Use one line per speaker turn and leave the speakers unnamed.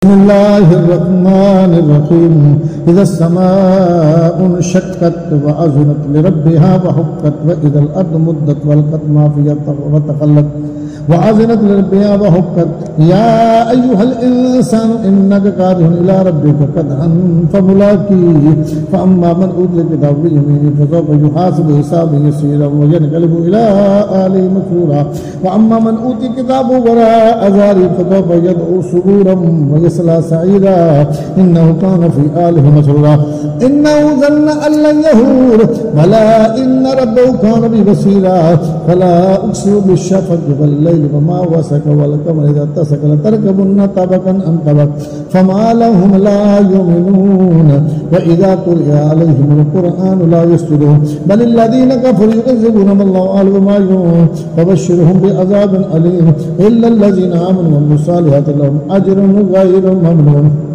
بسم الله الرحمن الرحيم إذا السماء انشقت وأذنت لربها وحقت وإذا الأرض مدت والقت ما فيها وتخلت وأذنت لربها وحقت يا أيها الإنسان إنك قادر إلى ربك قدحا فملاقيه فأما من أوتي الكتاب بيمينه فسوف يحاسب حسابا يسيرا وينقلب إلى أهله مسرورا وأما من أوتي كتابه وراء ظهره فسوف يدعو سرورا ويصلى سعيرا إنه كان في أهله مسرورا إنه ظن أن لن يحور بلى إن ربه كان به بصيرا فلا أقسم بالشفق والليل وما وسق والقمر إذا اتسق لتركبن طبقا عن طبق فما لهم لا يؤمنون وإذا قرئ عليهم القرآن لا يسجدون بل الذين كفروا يكذبون بالله وما يؤمنون فبشرهم بعذاب أليم إلا الذين آمنوا وعملوا الصالحات لهم أجر غير ممنون.